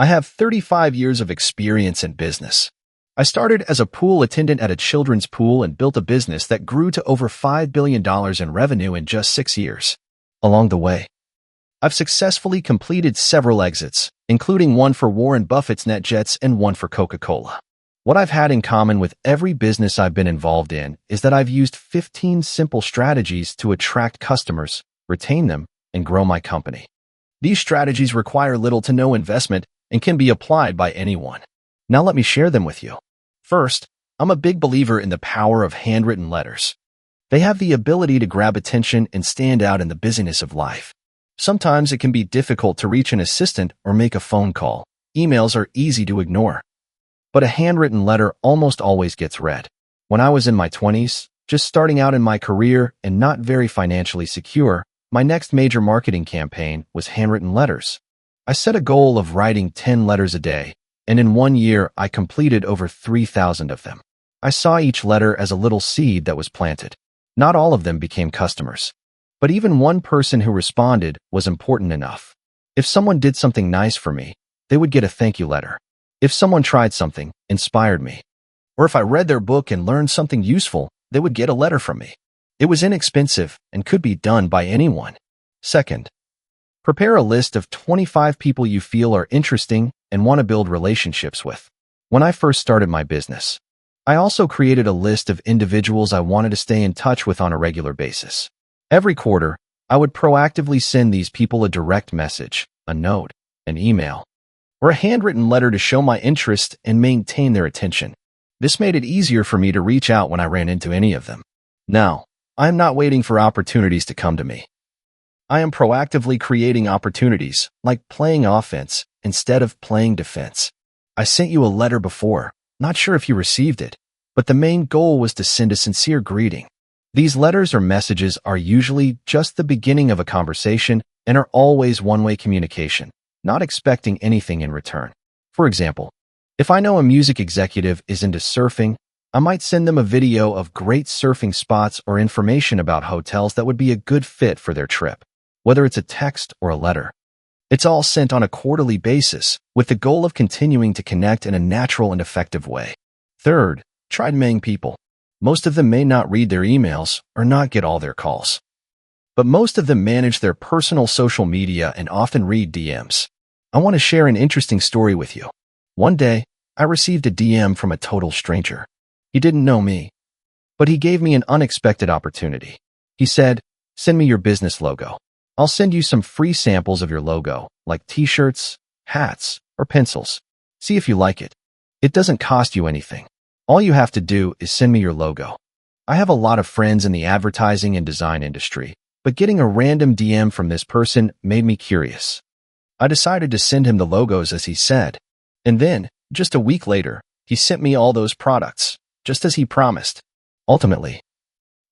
I have 35 years of experience in business. I started as a pool attendant at a children's pool and built a business that grew to over $5 billion in revenue in just 6 years. Along the way, I've successfully completed several exits, including one for Warren Buffett's NetJets and one for Coca-Cola. What I've had in common with every business I've been involved in is that I've used 15 simple strategies to attract customers, retain them, and grow my company. These strategies require little to no investment and can be applied by anyone. Now let me share them with you. First, I'm a big believer in the power of handwritten letters. They have the ability to grab attention and stand out in the busyness of life. Sometimes it can be difficult to reach an assistant or make a phone call. Emails are easy to ignore. But a handwritten letter almost always gets read. When I was in my 20s, just starting out in my career and not very financially secure, my next major marketing campaign was handwritten letters. I set a goal of writing 10 letters a day, and in 1 year I completed over 3,000 of them. I saw each letter as a little seed that was planted. Not all of them became customers. But even one person who responded was important enough. If someone did something nice for me, they would get a thank you letter. If someone tried something, inspired me, or if I read their book and learned something useful, they would get a letter from me. It was inexpensive and could be done by anyone. Second, prepare a list of 25 people you feel are interesting and want to build relationships with. When I first started my business, I also created a list of individuals I wanted to stay in touch with on a regular basis. Every quarter, I would proactively send these people a direct message, a note, an email, or a handwritten letter to show my interest and maintain their attention. This made it easier for me to reach out when I ran into any of them. Now, I am not waiting for opportunities to come to me. I am proactively creating opportunities, like playing offense instead of playing defense. I sent you a letter before, not sure if you received it, but the main goal was to send a sincere greeting. These letters or messages are usually just the beginning of a conversation and are always one-way communication, not expecting anything in return. For example, if I know a music executive is into surfing, I might send them a video of great surfing spots or information about hotels that would be a good fit for their trip, whether it's a text or a letter. It's all sent on a quarterly basis with the goal of continuing to connect in a natural and effective way. Third, try meeting people. Most of them may not read their emails or not get all their calls. But most of them manage their personal social media and often read DMs. I want to share an interesting story with you. One day, I received a DM from a total stranger. He didn't know me, but he gave me an unexpected opportunity. He said, "Send me your business logo. I'll send you some free samples of your logo, like t-shirts, hats, or pencils. See if you like it. It doesn't cost you anything. All you have to do is send me your logo." I have a lot of friends in the advertising and design industry, but getting a random DM from this person made me curious. I decided to send him the logos as he said. And then, just a week later, he sent me all those products, just as he promised. Ultimately,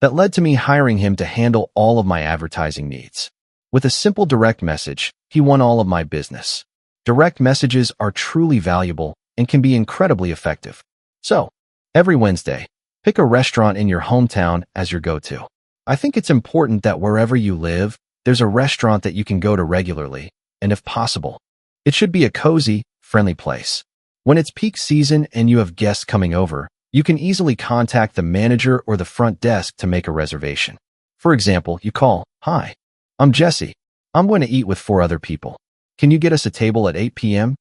that led to me hiring him to handle all of my advertising needs. With a simple direct message, he won all of my business. Direct messages are truly valuable and can be incredibly effective. So, every Wednesday, pick a restaurant in your hometown as your go-to. I think it's important that wherever you live, there's a restaurant that you can go to regularly, and if possible, it should be a cozy, friendly place. When it's peak season and you have guests coming over, you can easily contact the manager or the front desk to make a reservation. For example, you call, "Hi, I'm Jesse. I'm going to eat with 4 other people. Can you get us a table at 8 p.m.?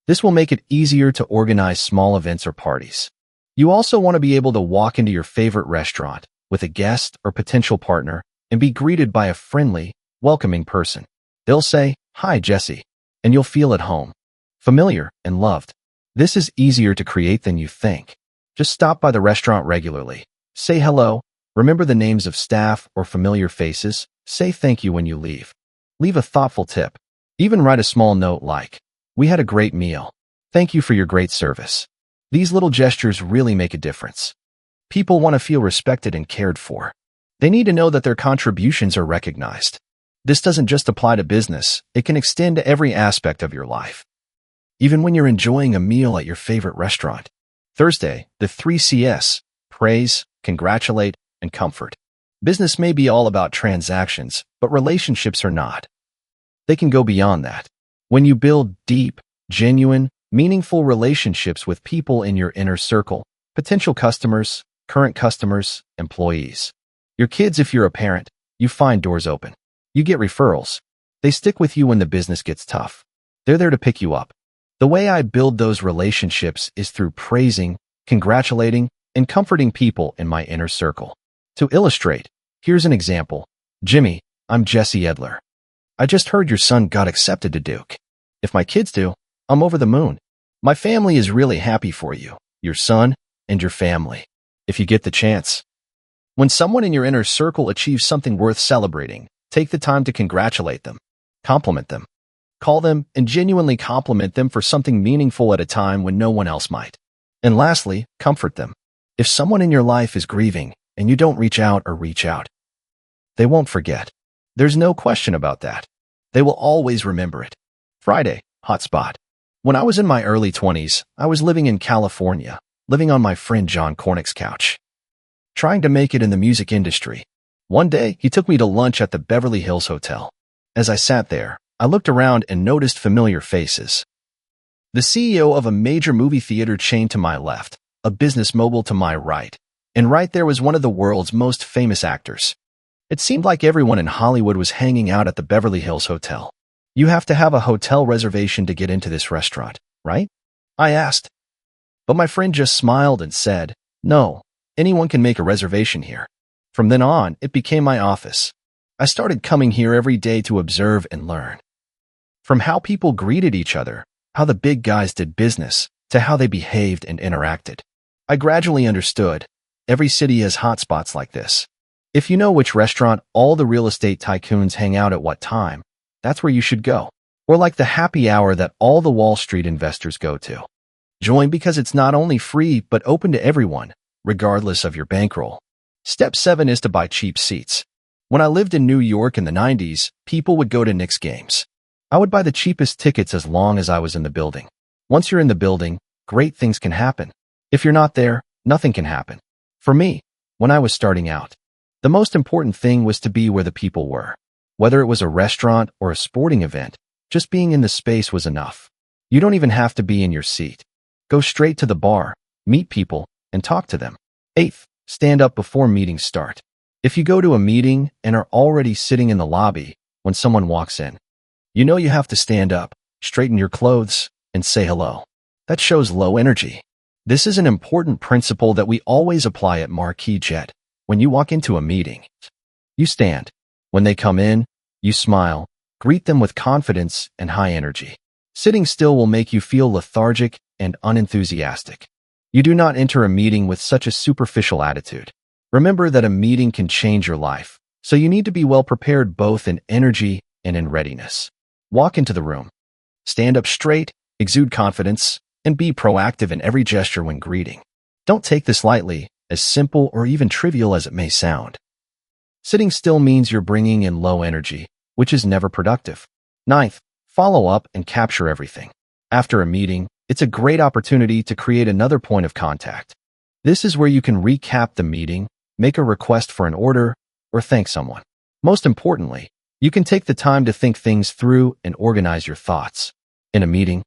This will make it easier to organize small events or parties. You also want to be able to walk into your favorite restaurant with a guest or potential partner and be greeted by a friendly, welcoming person. They'll say, "Hi, Jesse," and you'll feel at home, familiar, and loved. This is easier to create than you think. Just stop by the restaurant regularly. Say hello, remember the names of staff or familiar faces, say thank you when you leave. Leave a thoughtful tip. Even write a small note like, "We had a great meal. Thank you for your great service." These little gestures really make a difference. People want to feel respected and cared for. They need to know that their contributions are recognized. This doesn't just apply to business, it can extend to every aspect of your life. Even when you're enjoying a meal at your favorite restaurant. Thursday, the 3 Cs: praise, congratulate, and comfort. Business may be all about transactions, but relationships are not. They can go beyond that. When you build deep, genuine, meaningful relationships with people in your inner circle, potential customers, current customers, employees. Your kids, if you're a parent, you find doors open. You get referrals. They stick with you when the business gets tough. They're there to pick you up. The way I build those relationships is through praising, congratulating, and comforting people in my inner circle. To illustrate, here's an example. Jimmy, I'm Jesse Edler. I just heard your son got accepted to Duke. If my kids do, I'm over the moon. My family is really happy for you, your son, and your family. If you get the chance. When someone in your inner circle achieves something worth celebrating, take the time to congratulate them, compliment them. Call them and genuinely compliment them for something meaningful at a time when no one else might. And lastly, comfort them. If someone in your life is grieving and you don't reach out, they won't forget. There's no question about that. They will always remember it. Friday, hotspot. When I was in my early 20s, I was living in California, living on my friend John Cornick's couch, trying to make it in the music industry. One day, he took me to lunch at the Beverly Hills Hotel. As I sat there, I looked around and noticed familiar faces. The CEO of a major movie theater chain to my left, a business mogul to my right, and right there was one of the world's most famous actors. It seemed like everyone in Hollywood was hanging out at the Beverly Hills Hotel. You have to have a hotel reservation to get into this restaurant, right? I asked. But my friend just smiled and said, no, anyone can make a reservation here. From then on, it became my office. I started coming here every day to observe and learn. From how people greeted each other, how the big guys did business, to how they behaved and interacted. I gradually understood. Every city has hotspots like this. If you know which restaurant all the real estate tycoons hang out at what time, that's where you should go. Or like the happy hour that all the Wall Street investors go to. Join because it's not only free but open to everyone, regardless of your bankroll. Step 7 is to buy cheap seats. When I lived in New York in the 90s, people would go to Knicks games. I would buy the cheapest tickets as long as I was in the building. Once you're in the building, great things can happen. If you're not there, nothing can happen. For me, when I was starting out, the most important thing was to be where the people were. Whether it was a restaurant or a sporting event, just being in the space was enough. You don't even have to be in your seat. Go straight to the bar, meet people, and talk to them. 8th, stand up before meetings start. If you go to a meeting and are already sitting in the lobby when someone walks in, you know you have to stand up, straighten your clothes, and say hello. That shows low energy. This is an important principle that we always apply at Marquis Jet. When you walk into a meeting, you stand. When they come in, you smile, greet them with confidence and high energy. Sitting still will make you feel lethargic and unenthusiastic. You do not enter a meeting with such a superficial attitude. Remember that a meeting can change your life, so you need to be well prepared both in energy and in readiness. Walk into the room. Stand up straight, exude confidence, and be proactive in every gesture when greeting. Don't take this lightly, as simple or even trivial as it may sound. Sitting still means you're bringing in low energy, which is never productive. 9th, follow up and capture everything. After a meeting, it's a great opportunity to create another point of contact. This is where you can recap the meeting, make a request for an order, or thank someone. Most importantly, you can take the time to think things through and organize your thoughts. In a meeting,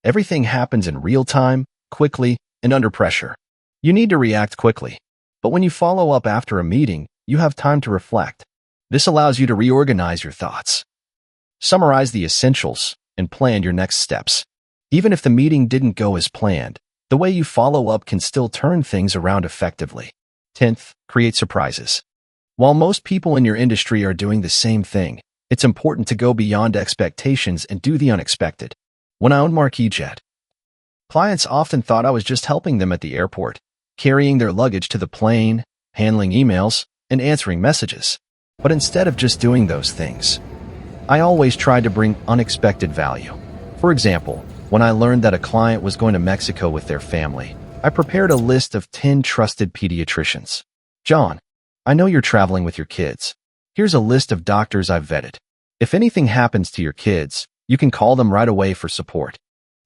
everything happens in real time, quickly, and under pressure. You need to react quickly. But when you follow up after a meeting, you have time to reflect. This allows you to reorganize your thoughts, summarize the essentials, and plan your next steps. Even if the meeting didn't go as planned, the way you follow up can still turn things around effectively. 10th, create surprises. While most people in your industry are doing the same thing, it's important to go beyond expectations and do the unexpected. When I owned Marquis Jet, clients often thought I was just helping them at the airport, carrying their luggage to the plane, handling emails, and answering messages. But instead of just doing those things, I always tried to bring unexpected value. For example, when I learned that a client was going to Mexico with their family, I prepared a list of 10 trusted pediatricians. John, I know you're traveling with your kids. Here's a list of doctors I've vetted. If anything happens to your kids, you can call them right away for support.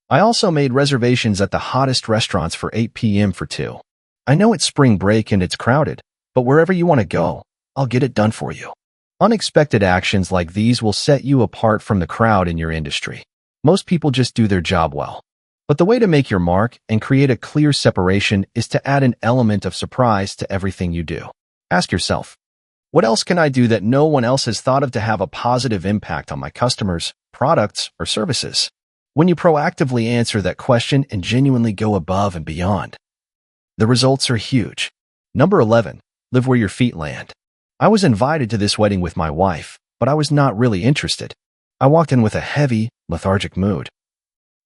I also made reservations at the hottest restaurants for 8 p.m. for 2. I know it's spring break and it's crowded, but wherever you want to go, I'll get it done for you. Unexpected actions like these will set you apart from the crowd in your industry. Most people just do their job well. But the way to make your mark and create a clear separation is to add an element of surprise to everything you do. Ask yourself, what else can I do that no one else has thought of to have a positive impact on my customers, products, or services? When you proactively answer that question and genuinely go above and beyond, the results are huge. Number 11, live where your feet land. I was invited to this wedding with my wife, but I was not really interested. I walked in with a heavy, lethargic mood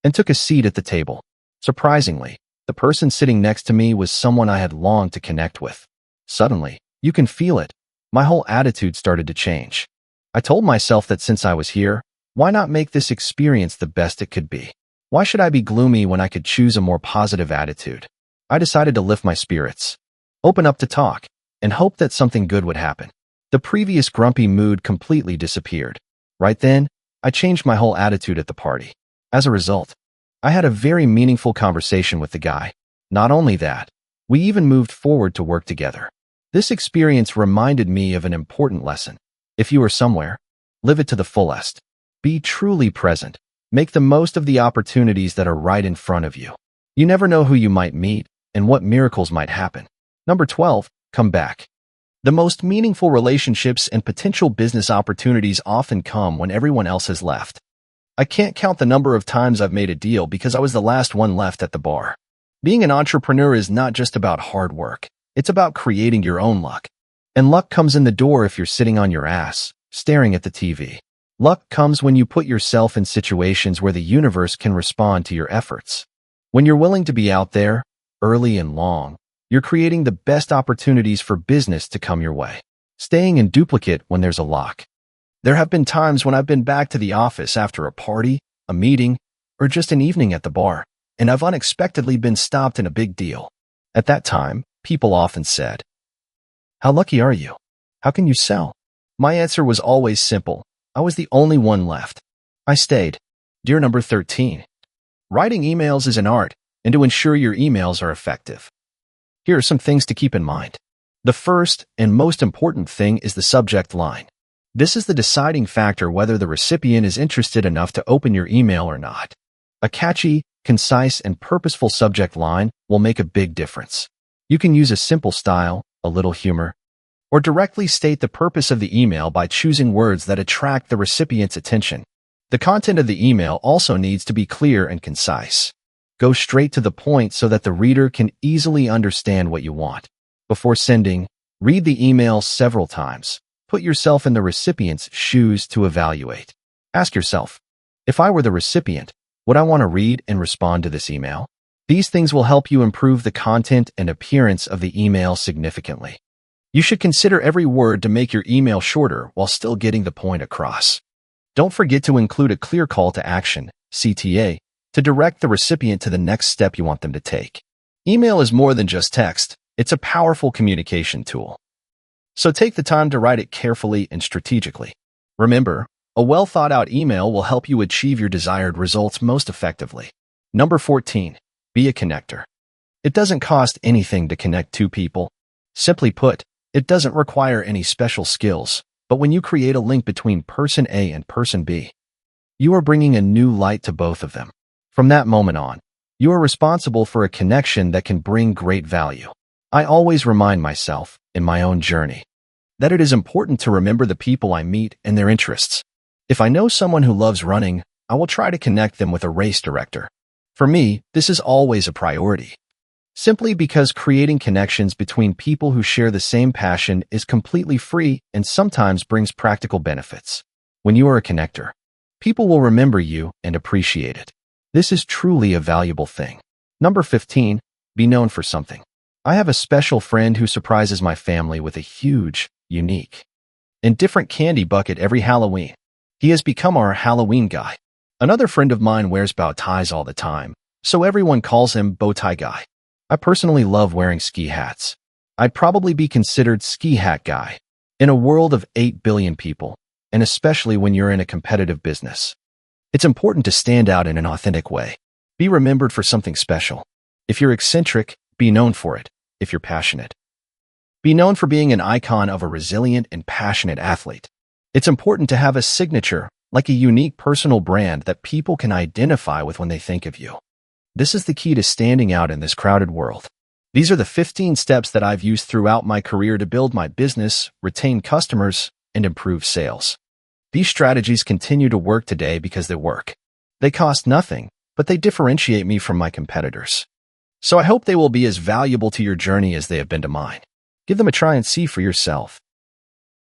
and took a seat at the table. Surprisingly, the person sitting next to me was someone I had longed to connect with. Suddenly, you can feel it. My whole attitude started to change. I told myself that since I was here, why not make this experience the best it could be? Why should I be gloomy when I could choose a more positive attitude? I decided to lift my spirits, open up to talk, and hope that something good would happen. The previous grumpy mood completely disappeared. Right then, I changed my whole attitude at the party. As a result, I had a very meaningful conversation with the guy. Not only that, we even moved forward to work together. This experience reminded me of an important lesson. If you are somewhere, live it to the fullest. Be truly present. Make the most of the opportunities that are right in front of you. You never know who you might meet and what miracles might happen. Number 12, come back. The most meaningful relationships and potential business opportunities often come when everyone else has left. I can't count the number of times I've made a deal because I was the last one left at the bar. Being an entrepreneur is not just about hard work. It's about creating your own luck. And luck comes in the door if you're sitting on your ass, staring at the TV. Luck comes when you put yourself in situations where the universe can respond to your efforts. When you're willing to be out there, early and long, you're creating the best opportunities for business to come your way. Staying in duplicate when there's a lock. There have been times when I've been back to the office after a party, a meeting, or just an evening at the bar, and I've unexpectedly been stopped in a big deal. At that time, people often said, "How lucky are you? How can you sell?" My answer was always simple. I was the only one left. I stayed. Dear number 13, writing emails is an art, and to ensure your emails are effective, here are some things to keep in mind. The first and most important thing is the subject line. This is the deciding factor whether the recipient is interested enough to open your email or not. A catchy, concise, and purposeful subject line will make a big difference. You can use a simple style, a little humor, or directly state the purpose of the email by choosing words that attract the recipient's attention. The content of the email also needs to be clear and concise. Go straight to the point so that the reader can easily understand what you want. Before sending, read the email several times. Put yourself in the recipient's shoes to evaluate. Ask yourself, if I were the recipient, would I want to read and respond to this email? These things will help you improve the content and appearance of the email significantly. You should consider every word to make your email shorter while still getting the point across. Don't forget to include a clear call to action, CTA, to direct the recipient to the next step you want them to take. Email is more than just text. It's a powerful communication tool. So take the time to write it carefully and strategically. Remember, a well-thought-out email will help you achieve your desired results most effectively. Number 14, be a connector. It doesn't cost anything to connect two people. Simply put, it doesn't require any special skills, but when you create a link between person A and person B, you are bringing a new light to both of them. From that moment on, you are responsible for a connection that can bring great value. I always remind myself, in my own journey, that it is important to remember the people I meet and their interests. If I know someone who loves running, I will try to connect them with a race director. For me, this is always a priority. Simply because creating connections between people who share the same passion is completely free and sometimes brings practical benefits. When you are a connector, people will remember you and appreciate it. This is truly a valuable thing. Number 15, be known for something. I have a special friend who surprises my family with a huge, unique, and different candy bucket every Halloween. He has become our Halloween guy. Another friend of mine wears bow ties all the time, so everyone calls him Bow Tie Guy. I personally love wearing ski hats. I'd probably be considered ski hat guy. In a world of 8 billion people, and especially when you're in a competitive business, it's important to stand out in an authentic way. Be remembered for something special. If you're eccentric, be known for it. If you're passionate, be known for being an icon of a resilient and passionate athlete. It's important to have a signature, like a unique personal brand that people can identify with when they think of you. This is the key to standing out in this crowded world. These are the 15 steps that I've used throughout my career to build my business, retain customers, and improve sales. These strategies continue to work today because they work. They cost nothing, but they differentiate me from my competitors. So I hope they will be as valuable to your journey as they have been to mine. Give them a try and see for yourself.